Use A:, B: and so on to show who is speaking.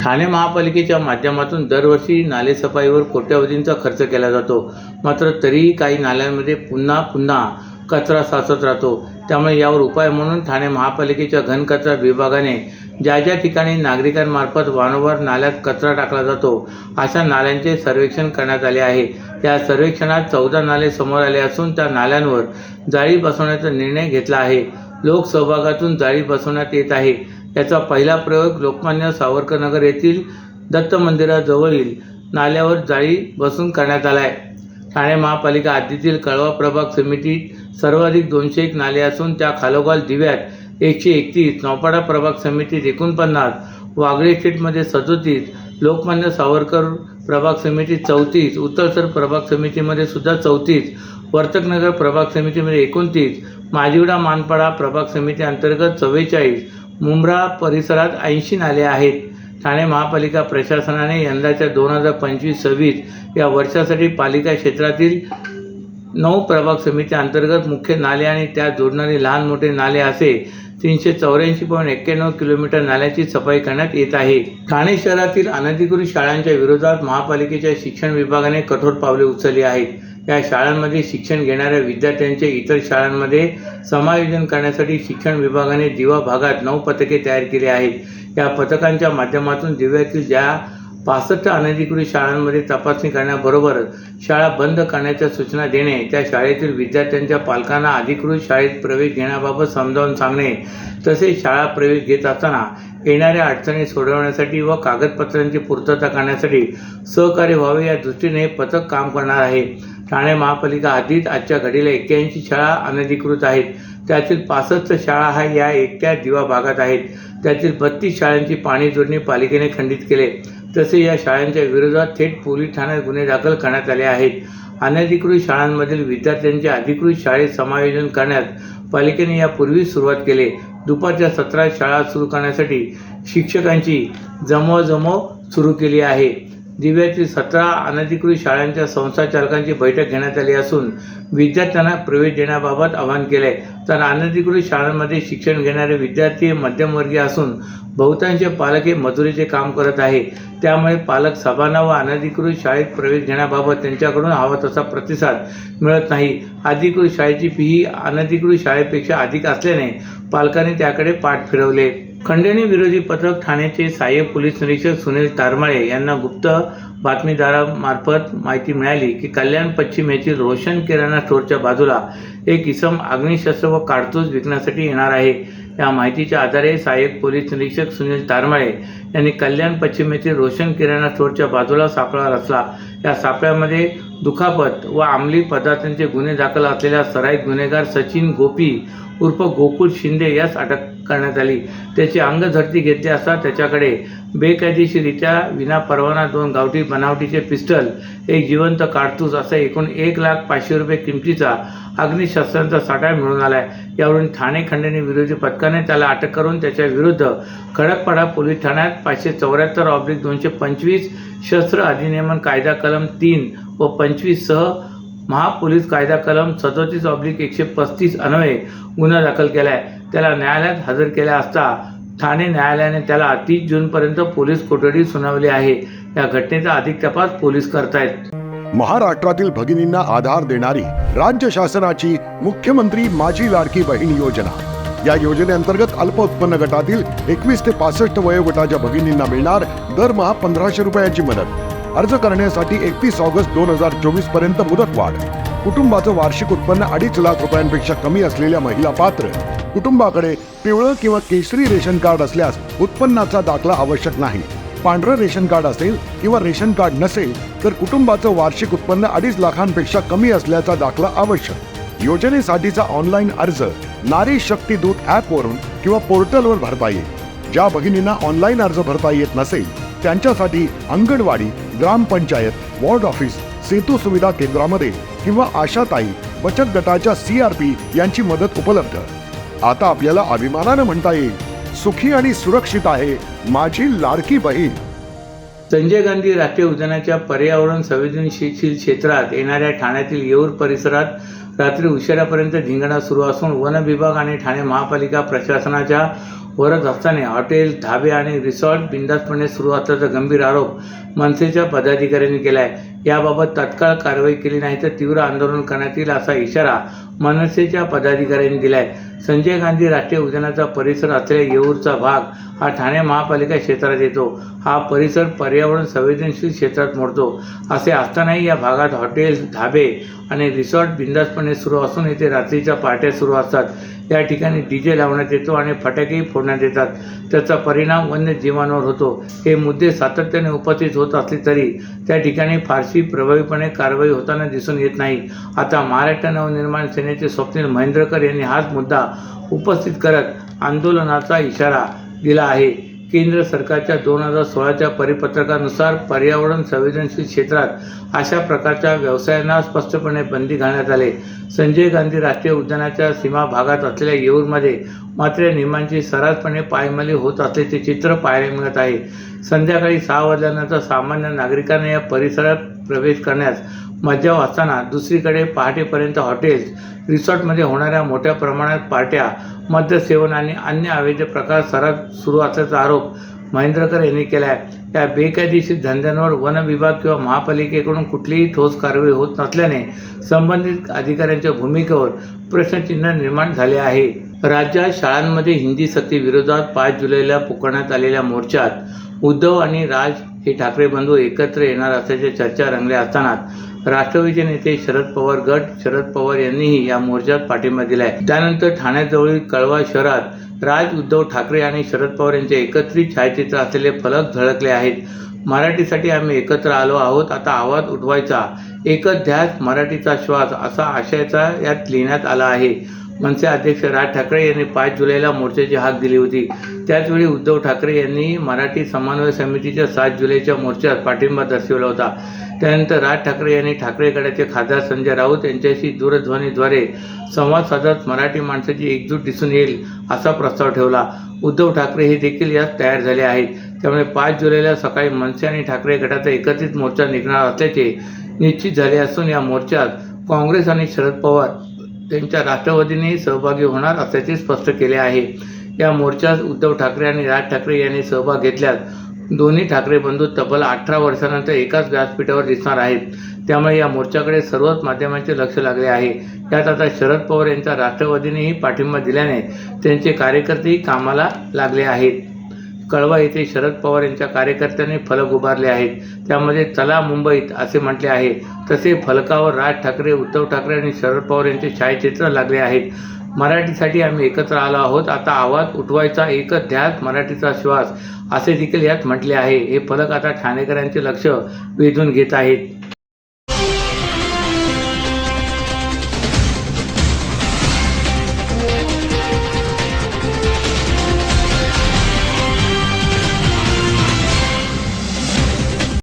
A: ठाणे महापालिकेच्या माध्यमातून दरवर्षी नालेसफाईवर कोट्यवधींचा खर्च केला जातो, मात्र तरीही काही नाल्यांमध्ये पुन्हा पुन्हा कचरा साचत राहतो। त्यामुळे यावर उपाय म्हणून ठाणे महापालिकेच्या घनकचरा विभागाने ज्या ज्या ठिकाणी नागरिकांमार्फत वारंवार नाल्यात कचरा टाकला जातो अशा नाल्यांचे सर्वेक्षण करण्यात आले आहे। या सर्वेक्षणात 14 नाले समोर आले असून त्या नाल्यांवर जाळी बसवण्याचा निर्णय घेतला आहे। लोकसहभागातून जाळी बसवण्यात येत आहे। याचा पहिला प्रयोग लोकमान्य सावरकर नगर येथील दत्त मंदिराजवळील नाल्यावर जाळी बसवून करण्यात आला आहे। ठाणे महापालिका हद्दीतील कळवा प्रभाग समितीत सर्वाधिक 201 नाले असून त्या खालोखाल दिव्यात 131, नौपाडा प्रभाग समितीत 49, वागळे स्ट्रीटमध्ये 37, लोकमान्य सावरकर प्रभाग समितीत 34, उत्तरसर प्रभाग समितीमध्ये सुद्धा 34, वर्तकनगर प्रभाग समितीमध्ये 29, माजिवडा मानपाडा प्रभाग समिती अंतर्गत 44, मुंब्रा परिसरात 80 नाले आहेत। ठाणे महापालिका प्रशासनाने यंदाच्या 2025-26 या वर्षासाठी पालिका क्षेत्रातील 9 प्रभाग समिती अंतर्गत मुख्य नाले आणि त्या जोडणारे लहान मोठे नाले असे 384.91 किलोमीटर नाल्याची सफाई करण्यात येत आहे। ठाणे शहरातील अनधिकृत शाळांच्या विरोधात महापालिकेच्या शिक्षण विभागाने कठोर पावले उचलली आहेत। या शाळांमध्ये शिक्षण घेणाऱ्या विद्यार्थ्यांचे इतर शाळांमध्ये समायोजन करण्यासाठी शिक्षण विभागाने दिवा भागात 9 पथके तयार केली आहेत। या पथकांच्या माध्यमातून दिव्यातील ज्या 65 अनधिकृत शाळांमध्ये तपासणी करण्याबरोबरच शाळा बंद करण्याच्या सूचना देणे, त्या शाळेतील विद्यार्थ्यांच्या पालकांना अधिकृत शाळेत प्रवेश घेण्याबाबत समजावून सांगणे, तसेच शाळा प्रवेश घेत असताना येणाऱ्या अडचणी सोडवण्यासाठी व कागदपत्रांची पूर्तता करण्यासाठी सहकार्य व्हावे या दृष्टीने हे पथक काम करणार आहे। ठाणे महापालिका हद्दीत आजच्या घडीला 81 शाळा अनधिकृत आहेत। त्यातील 65 शाळा या एकट्या दिवा भागात आहेत। त्यातील 32 शाळांची पाणी जोडणी पालिकेने खंडित केले। तसे या शाळांच्या विरोधात थेट पोलीस ठाण्यात गुन्हे दाखल करण्यात आले आहेत। अनधिकृत शाळांमधील विद्यार्थ्यांचे अधिकृत शाळेत समायोजन करण्यास पालिकेने यापूर्वीच सुरुवात केली। दुपारच्या सत्रात शाळा सुरू करण्यासाठी शिक्षकांची जमवाजमव सुरू केली आहे। दिव्यातील 17 अनधिकृत शाळांच्या संस्थाचालकांची बैठक घेण्यात आली असून विद्यार्थ्यांना प्रवेश देण्याबाबत आवाहन केले। तर अनधिकृत शाळांमध्ये शिक्षण घेणारे विद्यार्थी मध्यमवर्गीय असून बहुतांश पालक हे मजुरीचे काम करत आहे। त्यामुळे पालक सभांना व अनधिकृत शाळेत प्रवेश घेण्याबाबत त्यांच्याकडून हवा तसा प्रतिसाद मिळत नाही। अधिकृत शाळेची फी ही अनधिकृत शाळेपेक्षा अधिक असल्याने पालकांनी त्याकडे पाठ फिरवले। खंडणी विरोधी पथक ठाण्याचे सहाय्यक पोलीस निरीक्षक सुनील तारमाळे यांना गुप्त बातमीदारामार्फत माहिती मिळाली की कल्याण पश्चिम येथील रोशन किराणा स्टोअरच्या बाजूला एक इसम अग्निशस्त्र व काडतूस विकण्यासाठी येणार आहे। या माहितीच्या आधारे सहाय्यक पोलीस निरीक्षक सुनील तारमाळे यांनी कल्याण पश्चिम येथील रोशन किराणा स्टोअरच्या बाजूला सापळा रचला। या सापळ्यामध्ये दुखापत व अंमली पदार्थांचे गुन्हे दाखल असलेला सराईत गुन्हेगार सचिन गोपी उर्फ गोकुळ शिंदे यास अटक करण्यात आली। त्याची अंगझडती घेतली असता त्याच्याकडे बेकायदेशीररित्या विनापरवाना 2 गावठी बनावटीचे पिस्टल, एक जिवंत काडतूस असा एकूण 1,05,000 रुपये किमतीचा अग्निशस्त्रांचा साठा मिळून आलाय। यावरून ठाणे खंडणी विरोधी पथकाने त्याला अटक करून त्याच्या विरुद्ध खडकपाडा पोलीस ठाण्यात 574/225 शस्त्र अधिनियमन कायदा कलम 3 व 25 सह महापोलीस कायदा कलम 37/135 अन्वये गुन्हा दाखल केलाय। त्याला न्यायालयात हजर केला असता ठाणे न्यायालयाने त्याला 30 जूनपर्यंत पोलीस कोठडी सुनावली आहे। या घटनेचा अधिक तपास पोलीस करतायत।
B: महाराष्ट्रातील भगिनींना आधार देणारी राज्य शासनाची मुख्यमंत्री माझी लाडकी बहीण योजना। या योजनेअंतर्गत अल्प उत्पन्न गटातील 21 ते 65 वयोगटाच्या भगिनींना मिळणार दरमहा 1,500 रुपयांची मदत। अर्ज करण्यासाठी 31 ऑगस्ट 2024 पर्यंत मुदतवाढ। कुटुंबाचं वार्षिक उत्पन्न 2.5 लाख रुपयांपेक्षा कमी असलेल्या महिला पात्र। कुटुंबाकडे पिवळं किंवा केशरी रेशन कार्ड असल्यास उत्पन्नाचा दाखला आवश्यक नाही। पांढरं रेशन कार्ड असेल किंवा रेशन कार्ड नसेल तर कुटुंबाचं वार्षिक उत्पन्न 2.5 लाखांपेक्षा कमी असल्याचा दाखला आवश्यक। योजनेसाठीचा ऑनलाईन अर्ज नारी शक्ती दूत ॲपवरून किंवा पोर्टलवर भरता येईल। ज्या भगिनींना ऑनलाईन अर्ज भरता येत नसेल त्यांच्यासाठी अंगणवाडी, ग्रामपंचायत, वॉर्ड ऑफिस, सेतू सुविधा केंद्रामध्ये किंवा आशाताई बचत गटाच्या CRP यांची मदत उपलब्ध। आता आपल्याला अभिमानाने म्हणता येईल, सुखी आणि सुरक्षित आहे माझी लाडकी बहीण।
A: संजय गांधी राष्ट्रीय उद्यानाच्या पर्यावरण संवेदनशील क्षेत्रात येणाऱ्या ठाण्यातील येऊर परिसरात रात्री उशिरापर्यंत धिंगाणा सुरू असून वन विभाग आणि ठाणे महापालिका प्रशासनाच्या वरच असताना हॉटेल, धाबे आणि रिसॉर्ट बिनधास्तपणे सुरू असल्याचा गंभीर आरोप मनसेच्या पदाधिकाऱ्यांनी केला आहे. याबाबत तात्काळ कारवाई केली नाही तर तीव्र आंदोलन करण्यात येईल असा इशारा मनसेच्या पदाधिकाऱ्यांनी दिला आहे. संजय गांधी राष्ट्रीय उद्यानाचा परिसर असलेल्या येऊरचा भाग हा ठाणे महापालिका क्षेत्रात येतो. हा परिसर पर्यावरण संवेदनशील क्षेत्रात मोडतो. असे असतानाही या भागात हॉटेल, धाबे आणि रिसॉर्ट बिनधास्तपणे सुरू असून येथे रात्रीच्या पार्ट्या सुरू असतात. या ठिकाणी डीजे लावण्यात येतो आणि फटाकेही फोडण्यात येतात. त्याचा परिणाम वन्यजीवांवर होतो. हे मुद्दे सातत्याने उपस्थित होत असले तरी त्या ठिकाणी फारशी प्रभावीपणे कारवाई होताना दिसून येत नाही. आता महाराष्ट्र नवनिर्माण सेनेचे स्वप्नील महेंद्रकर यांनी हाच मुद्दा उपस्थित करत आंदोलनाचा इशारा दिला आहे. केंद्र सरकारच्या 2016च्या परिपत्रकानुसार पर्यावरण संवेदनशील क्षेत्रात अशा प्रकारच्या व्यवसायांना स्पष्टपणे बंदी घालण्यात आले. संजय गांधी राष्ट्रीय उद्यानाच्या सीमा भागात असलेल्या येऊरमध्ये मात्र या नियमांची सर्रासपणे पायमल्ली होत असल्याचे चित्र पाहायला मिळत आहे. संध्याकाळी 6 वाजल्यानंतर सामान्य नागरिकांना या परिसरात प्रवेश करण्यास मज्जाव असताना दुसरीकडे पहाटेपर्यंत हॉटेल्स, रिसॉर्टमध्ये होणाऱ्या मोठ्या प्रमाणात पार्ट्या, मद्यसेवन आणि अन्य अवैध प्रकार सर्रास सुरू असल्याचा आरोप महेंद्रकर यांनी केला आहे. या बेकायदेशीर धंद्यांवर वन विभाग किंवा महापालिकेकडून कुठलीही ठोस कारवाई होत नसल्याने संबंधित अधिकाऱ्यांच्या भूमिकेवर प्रश्नचिन्ह निर्माण झाले आहे. राज्यात शाळांमध्ये हिंदी सक्ती विरोधात 5 जुलैला पुकारण्यात आलेल्या मोर्चात उद्धव आणि राज हे ठाकरे बंधू एकत्र येणार असल्याच्या चर्चा रंगल्या असतानाच राष्ट्रवादीचे नेते शरद पवार यांनीही या मोर्चात पाठिंबा दिलाय. त्यानंतर ठाण्याजवळील कळवा शहरात राज, उद्धव ठाकरे आणि शरद पवार यांचे एकत्रित छायाचित्र असलेले फलक झळकले आहेत. मराठीसाठी आम्ही एकत्र आलो आहोत, आता आवाज उठवायचा, एकच ध्यास, मराठीचा श्वास असा आशयाचा यात लिहिण्यात आला आहे. मनसे अध्यक्ष राज ठाकरे यांनी 5 जुलैला मोर्चाची हाक दिली होती. त्याचवेळी उद्धव ठाकरे यांनी मराठी समन्वय समितीच्या 7 जुलैच्या मोर्चात पाठिंबा दर्शवला होता. त्यानंतर राज ठाकरे यांनी ठाकरे गटाचे खासदार संजय राऊत यांच्याशी दूरध्वनीद्वारे संवाद साधत मराठी माणसाची एकजूट दिसून येईल असा प्रस्ताव ठेवला. उद्धव ठाकरे हे देखील यात तयार झाले आहेत. त्यामुळे 5 जुलैला सकाळी मनसे आणि ठाकरे गटाचा एकत्रित मोर्चा निघणार असल्याचे निश्चित झाले असून या मोर्चात काँग्रेस आणि शरद पवार त्यांच्या राष्ट्रवादीनेही सहभागी होणार असल्याचे स्पष्ट केले आहे. या मोर्चात उद्धव ठाकरे आणि राज ठाकरे यांनी सहभाग घेतल्यास दोन्ही ठाकरे बंधू तब्बल 18 वर्षानंतर एकाच व्यासपीठावर दिसणार आहेत. त्यामुळे या मोर्चाकडे सर्वच माध्यमांचे लक्ष लागले आहे. यात आता शरद पवार यांच्या राष्ट्रवादीनेही पाठिंबा दिल्याने त्यांचे कार्यकर्तेही कामाला लागले आहेत. कळवा येथे शरद पवार यांच्या कार्यकर्त्यांनी फलक उभारले आहेत. त्यामध्ये चला मुंबईत असे म्हटले आहे. तसे फलकावर राज ठाकरे, उद्धव ठाकरे आणि शरद पवार यांचे छायाचित्र लागले आहेत. मराठीसाठी आम्ही एकत्र आलो आहोत, आता आवाज उठवायचा, एकच ध्यास, मराठीचा श्वास असे देखील यात म्हटले आहे. हे फलक आता ठाणेकरांचे लक्ष वेधून घेत आहेत.